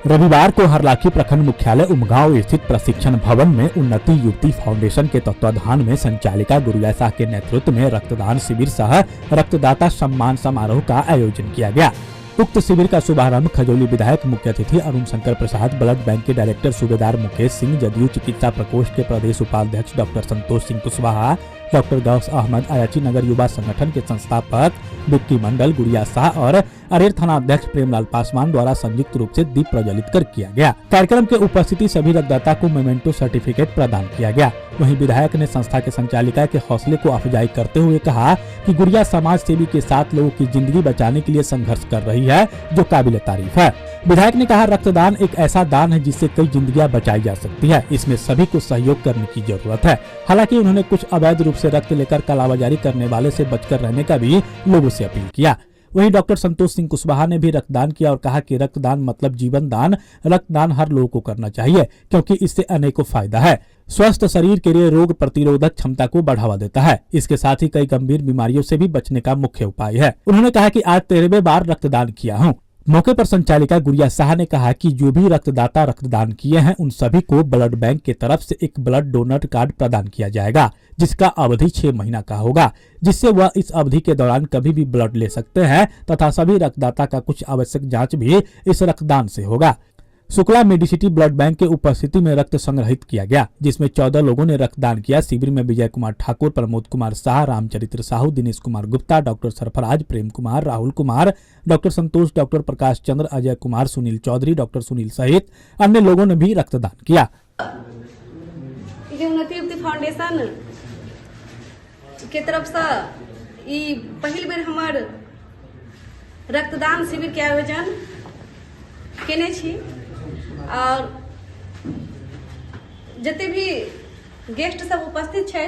रविवार को हरलाखी प्रखंड मुख्यालय उमगांव स्थित प्रशिक्षण भवन में उन्नति युवती फाउंडेशन के तत्वाधान में संचालिका गुड़िया शाह के नेतृत्व में रक्तदान शिविर सह रक्तदाता सम्मान समारोह का आयोजन किया गया। उक्त शिविर का शुभारंभ खजौली विधायक मुख्य अतिथि अरुण शंकर प्रसाद, ब्लड बैंक के डायरेक्टर सूबेदार मुकेश सिंह, जदयू चिकित्सा प्रकोष्ठ के प्रदेश उपाध्यक्ष डॉक्टर संतोष सिंह कुशवाहा, डॉक्टर गौस अहमद, अयाची नगर युवा संगठन के संस्थापक विक्की मंडल, गुड़िया शाह और अरेर थाना अध्यक्ष प्रेमलाल पासवान द्वारा संयुक्त रूप से दीप प्रज्वलित कर किया गया। कार्यक्रम के उपस्थिति सभी रक्तदाता को मेमेंटो सर्टिफिकेट प्रदान किया गया। वहीं विधायक ने संस्था के संचालिका के हौसले को अफजाई करते हुए कहा कि गुड़िया समाज सेवी के साथ लोगों की जिंदगी बचाने के लिए संघर्ष कर रही है, जो काबिल तारीफ है। विधायक ने कहा, रक्तदान एक ऐसा दान है जिससे कई जिंदगियां बचाई जा सकती है। इसमें सभी को सहयोग करने की जरूरत है। हालांकि उन्होंने कुछ अवैध रूप से रक्त लेकर कालाबाजारी करने वाले से बचकर रहने का भी लोगों से अपील किया। वहीं डॉक्टर संतोष सिंह कुशवाहा ने भी रक्तदान किया और कहा कि रक्तदान मतलब जीवन दान। रक्तदान हर लोगों को करना चाहिए क्योंकि इससे अनेकों फायदा है। स्वस्थ शरीर के लिए रोग प्रतिरोधक क्षमता को बढ़ावा देता है। इसके साथ ही कई गंभीर बीमारियों से भी बचने का मुख्य उपाय है। उन्होंने कहा कि आज 13वें बार रक्तदान किया हूँ। मौके पर संचालिका गुड़िया शाह ने कहा कि जो भी रक्तदाता रक्तदान किए हैं उन सभी को ब्लड बैंक की तरफ से एक ब्लड डोनर कार्ड प्रदान किया जाएगा, जिसका अवधि 6 महीना का होगा, जिससे वह इस अवधि के दौरान कभी भी ब्लड ले सकते हैं तथा सभी रक्तदाता का कुछ आवश्यक जांच भी इस रक्तदान से होगा। शुक्ला मेडिसिटी ब्लड बैंक के उपस्थिति में रक्त संग्रहित किया गया, जिसमें 14 लोगों ने रक्तदान किया। शिविर में विजय कुमार ठाकुर, प्रमोद कुमार शाह, रामचरित्र साहू, दिनेश कुमार गुप्ता, डॉक्टर सरफराज, प्रेम कुमार, राहुल कुमार, डॉक्टर संतोष, डॉक्टर प्रकाश चंद्र, अजय कुमार, सुनील चौधरी, डॉक्टर सुनील सहित अन्य लोगों ने भी रक्तदान किया। उन्नति युवती फाउंडेशन के तरफ से पहली बेर हमर रक्तदान शिविर के आयोजन केने छी और जते भी गेस्ट सब उपस्थित छै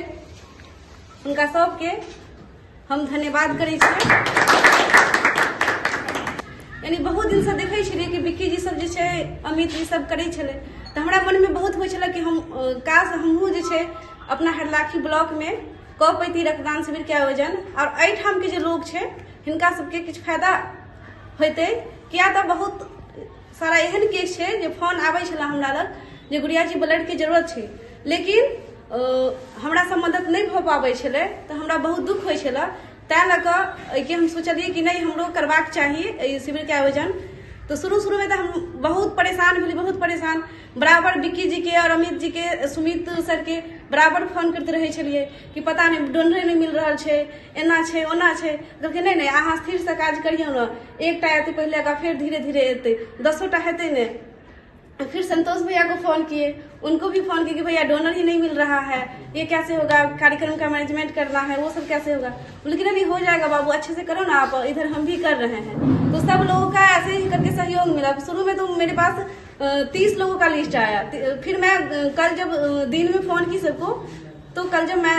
उनका सबके हम धन्यवाद करै छी। यानी बहुत दिन से देखै छलियै कि विक्की जी सब जे छै, अमित जी सब करै छलै, तऽ हमरा मन में बहुत होइ छलै कि हम काश हमहूँ जे छै अपना हरलाखी ब्लॉक में कऽ पैती रक्तदान शिविर के आयोजन और एहिठाम के जे लोग छै हिनका सबके किछु फायदा होइतै। किया तऽ बहुत सारा एहन केस है जो फोन आबै छला हमरा लग जे गुड़िया जी ब्लड के जरूरत छै, लेकिन हमरा से मदद नहीं भऽ पाबै छलै, तऽ हमरा बहुत दुख होइ छला। तैं लऽ कऽ कि हम सोचलिए कि नहीं हमरो करबाक चाहिए शिविर के आयोजन। तो शुरू में तो हम बहुत परेशान भेली, बहुत परेशान। बराबर विक्की जी के और अमित जी के, सुमित सर के बराबर फोन करते रहे छलिए कि पता नहीं डोनर नहीं मिल रहा है, एना छै ओना छै। कहलकै नहीं अहाँ स्थिर से काज करियौ ना, एकटा एतै पहले का फिर धीरे धीरे एतै, 10टा हेतै ने। फिर संतोष भैया को फोन किए, उनको भी फोन किए कि भैया डोनर ही नहीं मिल रहा है, ये कैसे होगा, कार्यक्रम का मैनेजमेंट करना है, वो सब कैसे होगा। लेकिन अभी हो जाएगा बाबू, अच्छे से करो ना आप, इधर हम भी कर रहे हैं। तो सब लोगों का ऐसे ही करके सहयोग मिला। शुरू में तो मेरे पास 30 लोगों का लिस्ट आया। फिर मैं कल जब दिन में फोन की सबको, तो कल जब मैं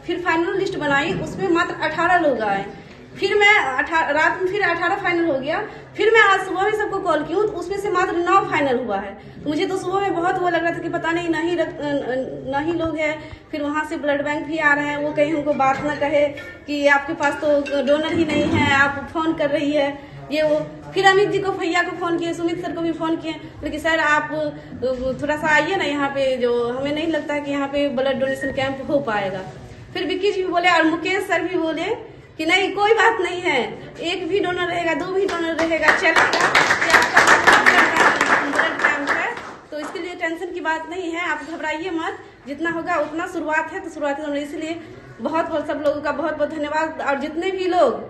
फिर फाइनल लिस्ट बनाई उसमें मात्र 18 लोग आए। फिर मैं रात में फिर 18 फाइनल हो गया। फिर मैं आज सुबह में सबको कॉल की हूँ, तो उसमें से मात्र 9 फाइनल हुआ है। तो मुझे तो सुबह में बहुत वो लग रहा था कि पता नहीं ना ही लोग हैं। फिर वहाँ से ब्लड बैंक भी आ रहे हैं, वो कहीं हमको बात ना कहे कि आपके पास तो डोनर ही नहीं है, आप फोन कर रही है ये वो। फिर अमित जी को, भैया को फोन किए, सुमित सर को भी फोन किए, लेकिन सर आप थोड़ा सा आइए ना यहाँ पे, जो हमें नहीं लगता है कि यहाँ पे ब्लड डोनेशन कैंप हो पाएगा। फिर विक्की जी भी बोले और मुकेश सर भी बोले कि नहीं कोई बात नहीं है, एक भी डोनर रहेगा, 2 भी डोनर रहेगा, चलेगा। ब्लड कैंप है तो इसके लिए टेंशन की बात नहीं है, आप घबराइए मत, जितना होगा उतना शुरुआत है तो शुरुआत है। इसलिए बहुत बहुत सब लोगों का बहुत बहुत धन्यवाद। और जितने भी लोग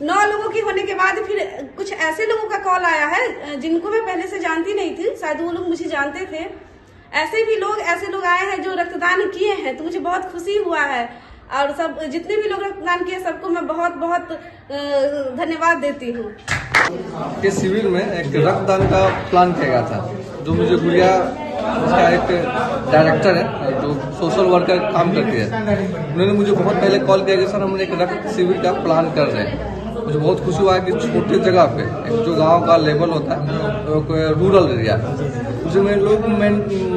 9 लोगों की होने के बाद फिर कुछ ऐसे लोगों का कॉल आया है जिनको मैं पहले से जानती नहीं थी, शायद वो लोग मुझे जानते थे। ऐसे लोग आए हैं जो रक्तदान किए हैं, तो मुझे बहुत खुशी हुआ है। और सब जितने भी लोग रक्तदान किए सबको मैं बहुत बहुत धन्यवाद देती हूँ। इस शिविर में एक रक्तदान का प्लान किया गया था, जो मुझे गुड़िया उसका एक डायरेक्टर है जो सोशल वर्कर काम करती है, उन्होंने मुझे बहुत पहले कॉल किया कि सर हम एक रक्त शिविर का प्लान कर रहे हैं। मुझे बहुत खुशी हुआ कि छोटी जगह पे जो गांव का लेवल होता है तो रूरल एरिया, उसमें लोग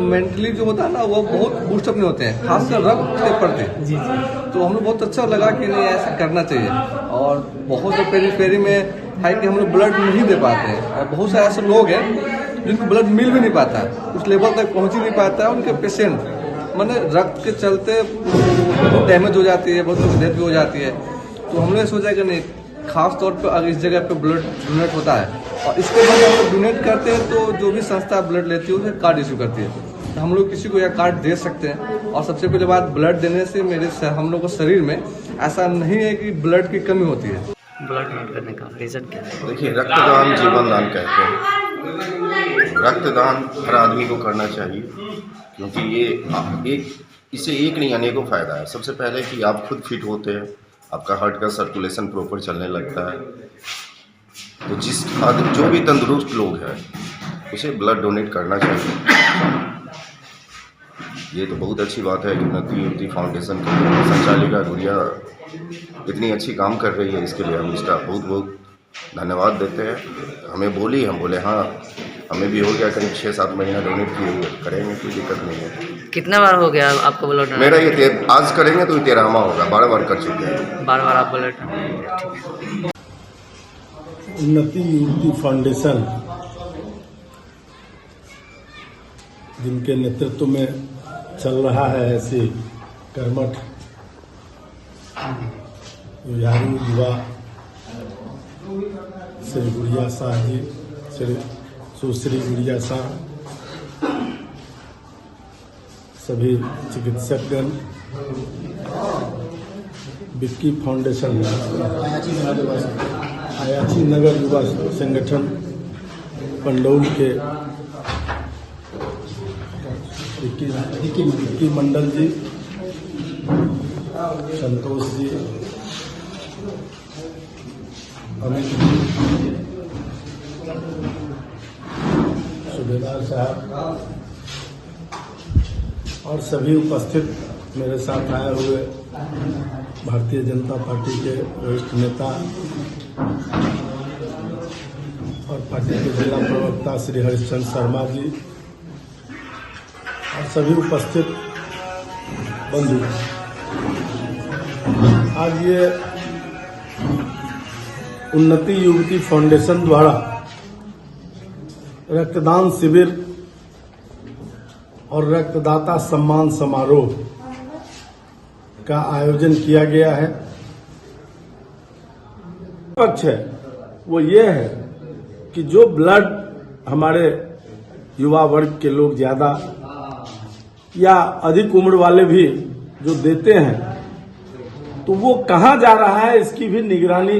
मेंटली जो होता है ना वो बहुत बूस्टअप नहीं होते हैं, खासकर रक्त के प्रति। तो हमें बहुत अच्छा लगा कि नहीं ऐसा करना चाहिए। और बहुत से पेरी में है कि हम लोग ब्लड नहीं दे पाते हैं, और बहुत से ऐसे लोग हैं जिनको ब्लड मिल भी नहीं पाता है, उस लेवल तक पहुंच ही नहीं पाता है, उनके पेशेंट मैंने रक्त के चलते डैमेज हो जाती है, बहुत लोग डेथ भी हो जाती है। तो हमने सोचा कि नहीं, खास तौर पर अगर इस जगह पे ब्लड डोनेट होता है और इसके बाद हम लोग डोनेट करते हैं तो जो भी संस्था ब्लड लेती है उसे कार्ड इशू करती है, तो हम लोग किसी को यह कार्ड दे सकते हैं। और सबसे पहले बात, ब्लड देने से हम लोग को शरीर में ऐसा नहीं है कि ब्लड की कमी होती है। ब्लड डोनेट करने का रीजन क्या है? देखिए, रक्तदान जीवन दान कहते हैं। रक्तदान हर आदमी को करना चाहिए, क्योंकि ये इससे एक नहीं अनेकों फ़ायदा है। सबसे पहले कि आप खुद फिट होते हैं, आपका हार्ट का सर्कुलेशन प्रॉपर चलने लगता है। तो जो भी तंदुरुस्त लोग हैं उसे ब्लड डोनेट करना चाहिए। ये तो बहुत अच्छी बात है कि उन्नति युवती फाउंडेशन की संचालिका गुड़िया इतनी अच्छी काम कर रही है, इसके लिए हम इसका बहुत बहुत धन्यवाद देते हैं। हमें बोली, हम बोले हाँ, हमें भी हो गया करीब 6-7 महीना डोनेट किए हुए, करेंगे, कोई दिक्कत नहीं है। कितना बार हो गया आपको ब्लड डोनेट? मेरा ये आज करेंगे तो 13वां होगा, 12 बार कर चुके हैं। 12 बार आप ब्लड। उन्नति युवती फाउंडेशन, जिनके नेतृत्व में चल रहा है ऐसे कर्मठ जुझारू युवा श्री गुड़िया शाह जी, सुश्री गुड़िया शाह, सभी चिकित्सकगण, विक्की फाउंडेशन, अयाची नगर युवा संगठन पंडौल के विक्की मंडल जी, संतोष जी, अमित जी, सूबेदार साहब और सभी उपस्थित मेरे साथ आए हुए भारतीय जनता पार्टी के वरिष्ठ नेता और पार्टी के जिला प्रवक्ता श्री हरिश्चंद्र शर्मा जी और सभी उपस्थित बंधु। आज ये उन्नति युवती फाउंडेशन द्वारा रक्तदान शिविर और रक्तदाता सम्मान समारोह का आयोजन किया गया है। पक्ष है वो ये है कि जो ब्लड हमारे युवा वर्ग के लोग ज्यादा या अधिक उम्र वाले भी जो देते हैं, तो वो कहाँ जा रहा है इसकी भी निगरानी,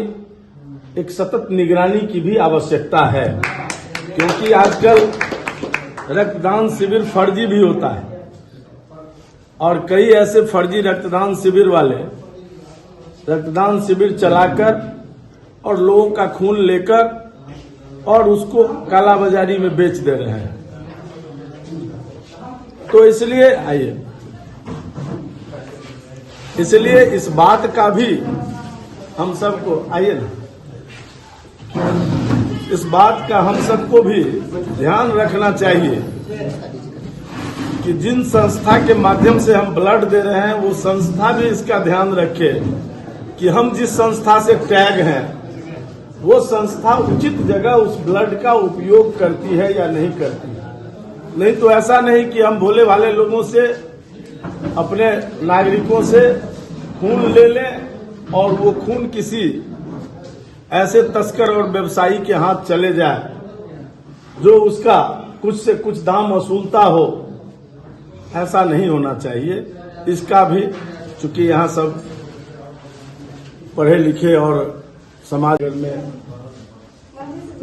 एक सतत निगरानी की भी आवश्यकता है। क्योंकि आजकल रक्तदान शिविर फर्जी भी होता है और कई ऐसे फर्जी रक्तदान शिविर वाले रक्तदान शिविर चलाकर और लोगों का खून लेकर और उसको कालाबाजारी में बेच दे रहे हैं। तो इसलिए इस बात का भी हम सबको इस बात का हम सबको भी ध्यान रखना चाहिए कि जिन संस्था के माध्यम से हम ब्लड दे रहे हैं वो संस्था भी इसका ध्यान रखे कि हम जिस संस्था से टैग हैं वो संस्था उचित जगह उस ब्लड का उपयोग करती है या नहीं करती है। नहीं तो ऐसा नहीं कि हम भोले भाले लोगों से, अपने नागरिकों से खून ले लें और वो खून किसी ऐसे तस्कर और व्यवसायी के हाथ चले जाए जो उसका कुछ से कुछ दाम वसूलता हो। ऐसा नहीं होना चाहिए। इसका भी, चूंकि यहाँ सब पढ़े लिखे और समाज में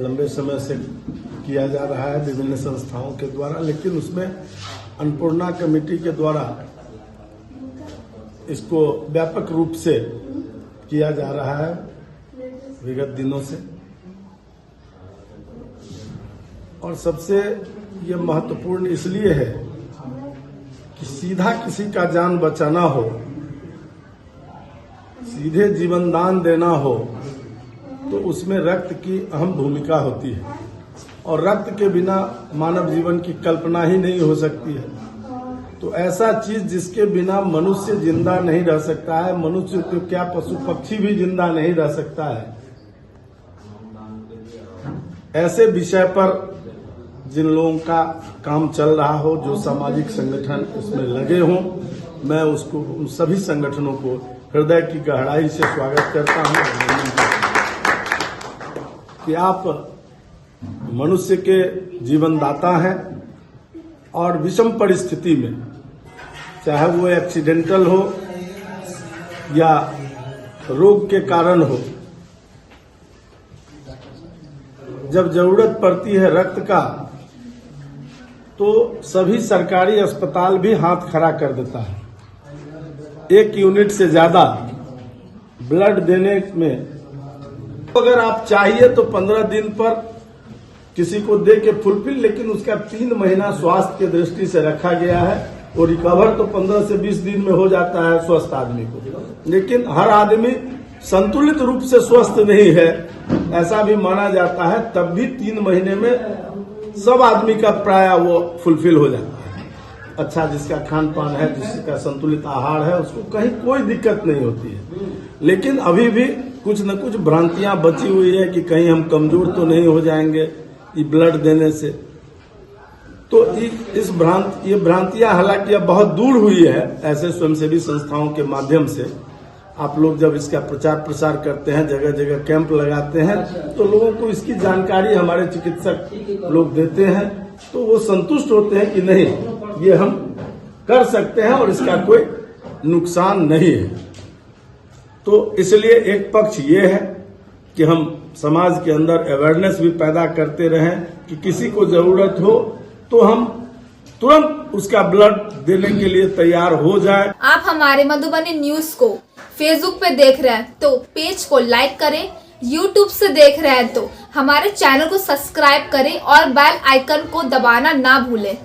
लंबे समय से किया जा रहा है विभिन्न संस्थाओं के द्वारा, लेकिन उसमें अन्नपूर्णा कमेटी के द्वारा इसको व्यापक रूप से किया जा रहा है विगत दिनों से। और सबसे ये महत्वपूर्ण इसलिए है कि सीधा किसी का जान बचाना हो, सीधे जीवन दान देना हो, तो उसमें रक्त की अहम भूमिका होती है और रक्त के बिना मानव जीवन की कल्पना ही नहीं हो सकती है। तो ऐसा चीज जिसके बिना मनुष्य जिंदा नहीं रह सकता है, मनुष्य तो क्या पशु पक्षी भी जिंदा नहीं रह सकता है, ऐसे विषय पर जिन लोगों का काम चल रहा हो, जो सामाजिक संगठन इसमें लगे हों, मैं उसको उन सभी संगठनों को हृदय की गहराई से स्वागत करता हूं कि आप मनुष्य के जीवनदाता हैं और विषम परिस्थिति में, चाहे वो एक्सीडेंटल हो या रोग के कारण हो, जब जरूरत पड़ती है रक्त का तो सभी सरकारी अस्पताल भी हाथ खड़ा कर देता है। 1 यूनिट से ज्यादा ब्लड देने में अगर आप चाहिए तो 15 दिन पर किसी को दे के फुलफिल, लेकिन उसका 3 महीना स्वास्थ्य की दृष्टि से रखा गया है और रिकवर तो 15 से 20 दिन में हो जाता है स्वस्थ आदमी को। लेकिन हर आदमी संतुलित रूप से स्वस्थ नहीं है, ऐसा भी माना जाता है, तब भी 3 महीने में सब आदमी का प्राय वो फुलफिल हो जाता है। अच्छा, जिसका खान पान है, जिसका संतुलित आहार है, उसको कहीं कोई दिक्कत नहीं होती है। लेकिन अभी भी कुछ न कुछ भ्रांतियां बची हुई है कि कहीं हम कमजोर तो नहीं हो जाएंगे ये ब्लड देने से। तो ये भ्रांतियां हालांकि अब बहुत दूर हुई है। ऐसे स्वयंसेवी संस्थाओं के माध्यम से आप लोग जब इसका प्रचार प्रसार करते हैं, जगह जगह कैंप लगाते हैं, तो लोगों को इसकी जानकारी हमारे चिकित्सक लोग देते हैं, तो वो संतुष्ट होते हैं कि नहीं, ये हम कर सकते हैं और इसका कोई नुकसान नहीं है। तो इसलिए एक पक्ष ये है कि हम समाज के अंदर अवेयरनेस भी पैदा करते रहें कि किसी को जरूरत हो तो हम तुरंत उसका ब्लड देने के लिए तैयार हो जाए। आप हमारे मधुबनी न्यूज को फेसबुक पे देख रहे हैं तो पेज को लाइक करें, यूट्यूब से देख रहे हैं तो हमारे चैनल को सब्सक्राइब करें और बेल आइकन को दबाना ना भूलें।